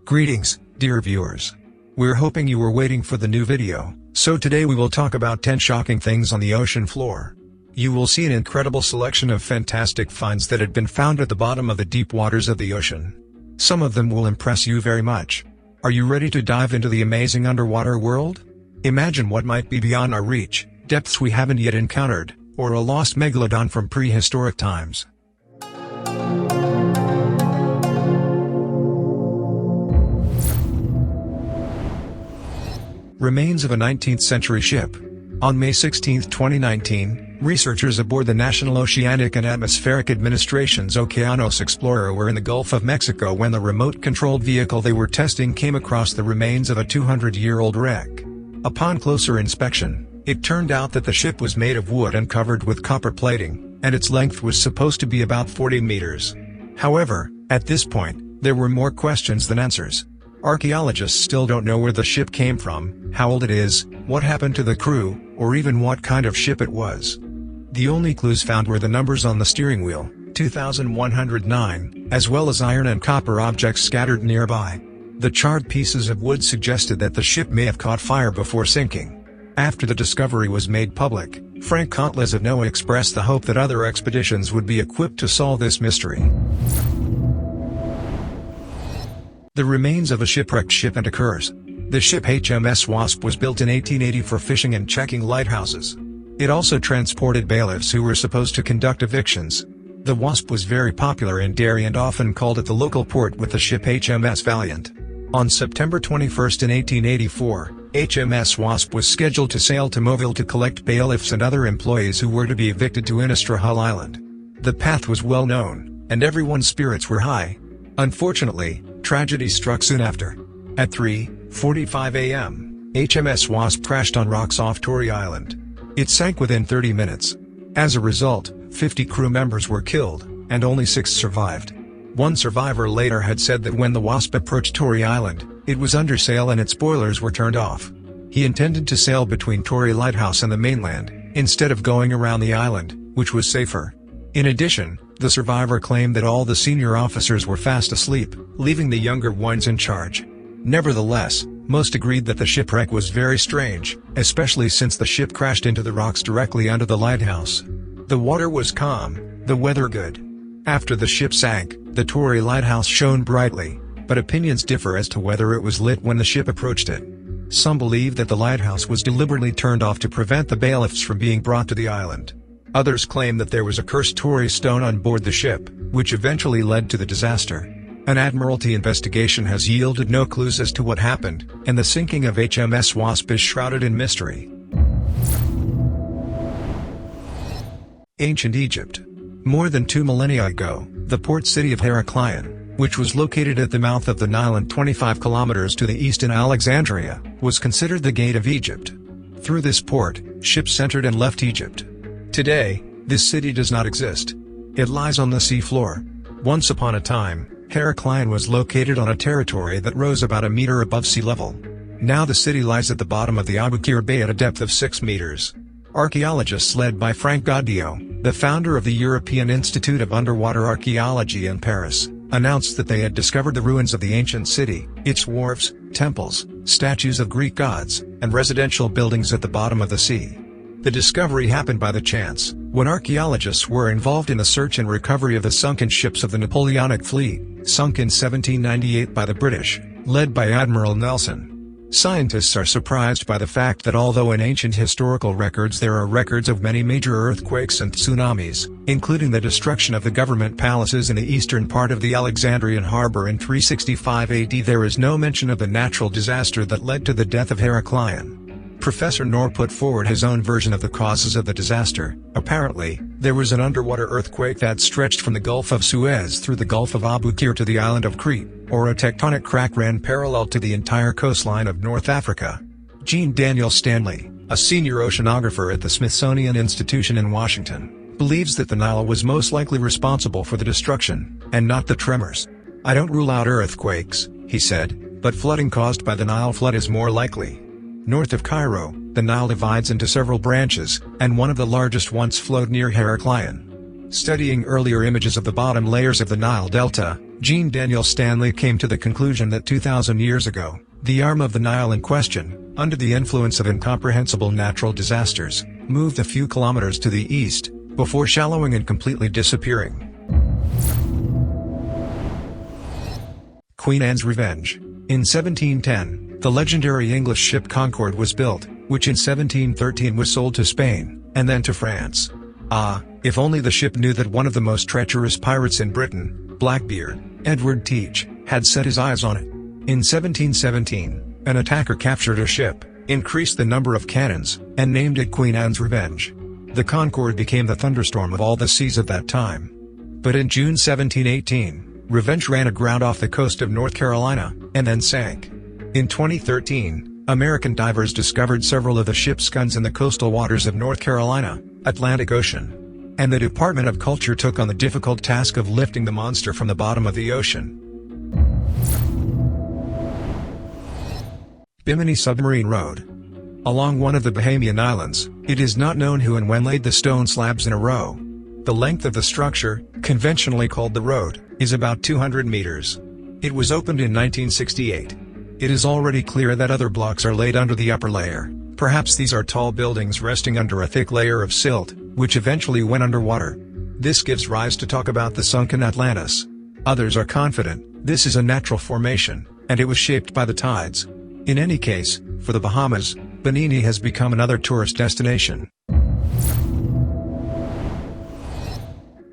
Greetings, dear viewers. We're hoping you were waiting for the new video, so today we will talk about 10 shocking things on the ocean floor. You will see an incredible selection of fantastic finds that had been found at the bottom of the deep waters of the ocean. Some of them will impress you very much. Are you ready to dive into the amazing underwater world? Imagine what might be beyond our reach, depths we haven't yet encountered, or a lost megalodon from prehistoric times. Remains of a 19th-century ship. On May 16, 2019, researchers aboard the National Oceanic and Atmospheric Administration's Okeanos Explorer were in the Gulf of Mexico when the remote-controlled vehicle they were testing came across the remains of a 200-year-old wreck. Upon closer inspection, it turned out that the ship was made of wood and covered with copper plating, and its length was supposed to be about 40 meters. However, at this point, there were more questions than answers. Archaeologists still don't know where the ship came from, how old it is, what happened to the crew, or even what kind of ship it was. The only clues found were the numbers on the steering wheel, 2109, as well as iron and copper objects scattered nearby. The charred pieces of wood suggested that the ship may have caught fire before sinking. After the discovery was made public, Frank Contles of NOAA expressed the hope that other expeditions would be equipped to solve this mystery. The remains of a shipwrecked ship and occurs. The ship HMS Wasp was built in 1880 for fishing and checking lighthouses. It also transported bailiffs who were supposed to conduct evictions. The Wasp was very popular in Derry and often called at the local port with the ship HMS Valiant. On September 21 in 1884, HMS Wasp was scheduled to sail to Moville to collect bailiffs and other employees who were to be evicted to Innistra Hull Island. The path was well known, and everyone's spirits were high. Unfortunately, tragedy struck soon after. At 3:45 a.m., HMS Wasp crashed on rocks off Tory Island. It sank within 30 minutes. As a result, 50 crew members were killed, and only 6 survived. One survivor later had said that when the Wasp approached Tory Island, it was under sail and its boilers were turned off. He intended to sail between Tory Lighthouse and the mainland, instead of going around the island, which was safer. In addition, the survivor claimed that all the senior officers were fast asleep, leaving the younger ones in charge. Nevertheless, most agreed that the shipwreck was very strange, especially since the ship crashed into the rocks directly under the lighthouse. The water was calm, the weather good. After the ship sank, the Tory Lighthouse shone brightly, but opinions differ as to whether it was lit when the ship approached it. Some believe that the lighthouse was deliberately turned off to prevent the bailiffs from being brought to the island. Others claim that there was a cursed Tory stone on board the ship, which eventually led to the disaster. An Admiralty investigation has yielded no clues as to what happened, and the sinking of HMS Wasp is shrouded in mystery. Ancient Egypt. More than 2 millennia ago, the port city of Heraclion, which was located at the mouth of the Nile and 25 kilometers to the east in Alexandria, was considered the gate of Egypt. Through this port, ships entered and left Egypt. Today, this city does not exist. It lies on the sea floor. Once upon a time, Heraclion was located on a territory that rose about a meter above sea level. Now the city lies at the bottom of the Aboukir Bay at a depth of 6 meters. Archaeologists led by Frank Goddio, the founder of the European Institute of Underwater Archaeology in Paris, announced that they had discovered the ruins of the ancient city, its wharves, temples, statues of Greek gods, and residential buildings at the bottom of the sea. The discovery happened by the chance, when archaeologists were involved in the search and recovery of the sunken ships of the Napoleonic fleet, sunk in 1798 by the British, led by Admiral Nelson. Scientists are surprised by the fact that although in ancient historical records there are records of many major earthquakes and tsunamis, including the destruction of the government palaces in the eastern part of the Alexandrian harbor in 365 AD, there is no mention of the natural disaster that led to the death of Heraclion. Professor Noor put forward his own version of the causes of the disaster. Apparently, there was an underwater earthquake that stretched from the Gulf of Suez through the Gulf of Aboukir to the island of Crete, or a tectonic crack ran parallel to the entire coastline of North Africa. Jean Daniel Stanley, a senior oceanographer at the Smithsonian Institution in Washington, believes that the Nile was most likely responsible for the destruction, and not the tremors. "I don't rule out earthquakes," he said, "but flooding caused by the Nile flood is more likely." North of Cairo, the Nile divides into several branches, and one of the largest once flowed near Heraclion. Studying earlier images of the bottom layers of the Nile Delta, Jean Daniel Stanley came to the conclusion that 2,000 years ago, the arm of the Nile in question, under the influence of incomprehensible natural disasters, moved a few kilometers to the east, before shallowing and completely disappearing. Queen Anne's Revenge. In 1710, the legendary English ship Concorde was built, which in 1713 was sold to Spain, and then to France. Ah, if only the ship knew that one of the most treacherous pirates in Britain, Blackbeard, Edward Teach, had set his eyes on it. In 1717, an attacker captured a ship, increased the number of cannons, and named it Queen Anne's Revenge. The Concorde became the thunderstorm of all the seas of that time. But in June 1718, Revenge ran aground off the coast of North Carolina, and then sank. In 2013, American divers discovered several of the ship's guns in the coastal waters of North Carolina, Atlantic Ocean. And the Department of Culture took on the difficult task of lifting the monster from the bottom of the ocean. Bimini Submarine Road. Along one of the Bahamian Islands, it is not known who and when laid the stone slabs in a row. The length of the structure, conventionally called the road, is about 200 meters. It was opened in 1968. It is already clear that other blocks are laid under the upper layer. Perhaps these are tall buildings resting under a thick layer of silt, which eventually went underwater. This gives rise to talk about the sunken Atlantis. Others are confident this is a natural formation, and it was shaped by the tides. In any case, for the Bahamas, Binini has become another tourist destination.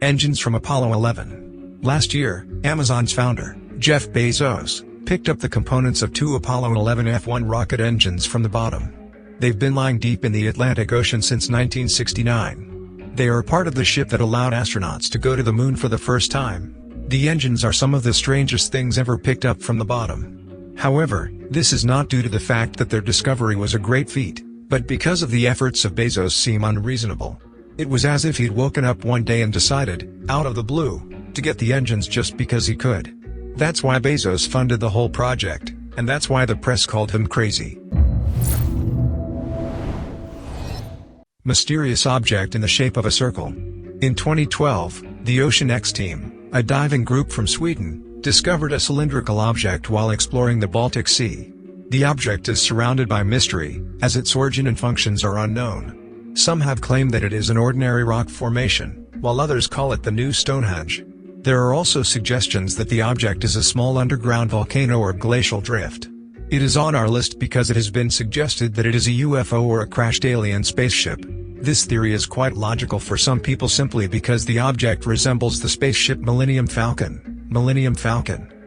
Engines from Apollo 11. Last year, Amazon's founder, Jeff Bezos, picked up the components of two Apollo 11 F-1 rocket engines from the bottom. They've been lying deep in the Atlantic Ocean since 1969. They are part of the ship that allowed astronauts to go to the moon for the first time. The engines are some of the strangest things ever picked up from the bottom. However, this is not due to the fact that their discovery was a great feat, but because of the efforts of Bezos seem unreasonable. It was as if he'd woken up one day and decided, out of the blue, to get the engines just because he could. That's why Bezos funded the whole project, and that's why the press called him crazy. Mysterious object in the shape of a circle. In 2012, the Ocean X team, a diving group from Sweden, discovered a cylindrical object while exploring the Baltic Sea. The object is surrounded by mystery, as its origin and functions are unknown. Some have claimed that it is an ordinary rock formation, while others call it the new Stonehenge. There are also suggestions that the object is a small underground volcano or glacial drift. It is on our list because it has been suggested that it is a UFO or a crashed alien spaceship. This theory is quite logical for some people simply because the object resembles the spaceship Millennium Falcon,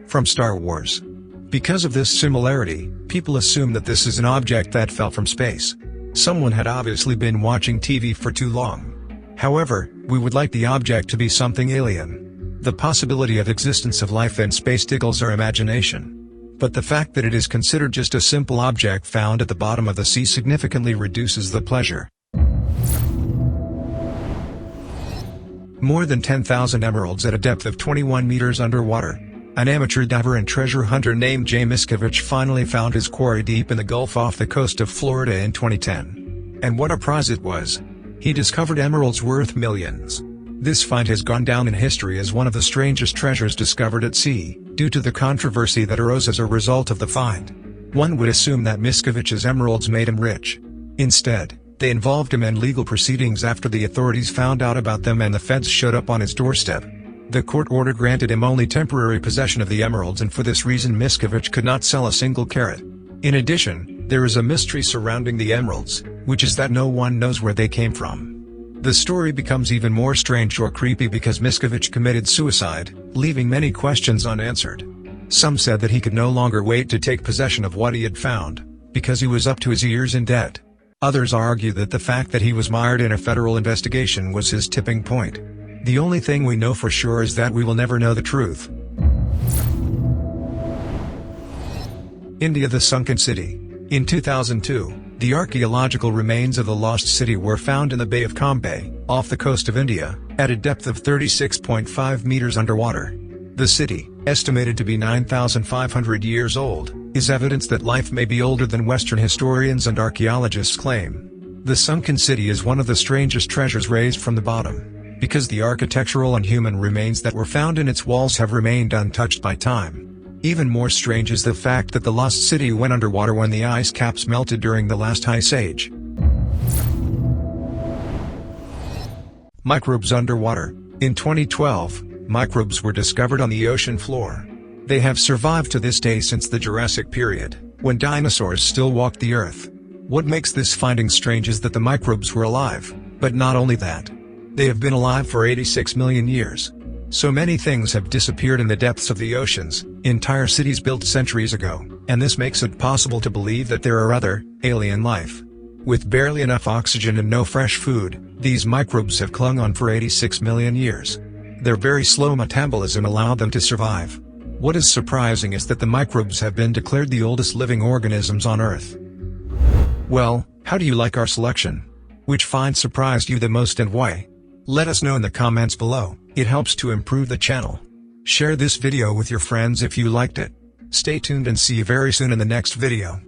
from Star Wars. Because of this similarity, people assume that this is an object that fell from space. Someone had obviously been watching TV for too long. However, we would like the object to be something alien. The possibility of existence of life in space tickles our imagination. But the fact that it is considered just a simple object found at the bottom of the sea significantly reduces the pleasure. More than 10,000 emeralds at a depth of 21 meters underwater. An amateur diver and treasure hunter named Jay Miscavige finally found his quarry deep in the Gulf off the coast of Florida in 2010. And what a prize it was! He discovered emeralds worth millions. This find has gone down in history as one of the strangest treasures discovered at sea, due to the controversy that arose as a result of the find. One would assume that Miscavige's emeralds made him rich. Instead, they involved him in legal proceedings after the authorities found out about them and the feds showed up on his doorstep. The court order granted him only temporary possession of the emeralds, and for this reason Miscavige could not sell a single carat. In addition, there is a mystery surrounding the emeralds, which is that no one knows where they came from. The story becomes even more strange or creepy because Miscavige committed suicide, leaving many questions unanswered. Some said that he could no longer wait to take possession of what he had found, because he was up to his ears in debt. Others argue that the fact that he was mired in a federal investigation was his tipping point. The only thing we know for sure is that we will never know the truth. India: the Sunken City. In 2002, the archaeological remains of the lost city were found in the Bay of Cambay, off the coast of India, at a depth of 36.5 meters underwater. The city, estimated to be 9,500 years old, is evidence that life may be older than Western historians and archaeologists claim. The sunken city is one of the strangest treasures raised from the bottom. because the architectural and human remains that were found in its walls have remained untouched by time. Even more strange is the fact that the lost city went underwater when the ice caps melted during the last ice age. Microbes underwater. In 2012, microbes were discovered on the ocean floor. They have survived to this day since the Jurassic period, when dinosaurs still walked the earth. What makes this finding strange is that the microbes were alive, but not only that. They have been alive for 86 million years. So many things have disappeared in the depths of the oceans, entire cities built centuries ago, and this makes it possible to believe that there are other, alien life. With barely enough oxygen and no fresh food, these microbes have clung on for 86 million years. Their very slow metabolism allowed them to survive. What is surprising is that the microbes have been declared the oldest living organisms on Earth. Well, how do you like our selection? Which find surprised you the most and why? Let us know in the comments below, it helps to improve the channel. Share this video with your friends if you liked it. Stay tuned and see you very soon in the next video.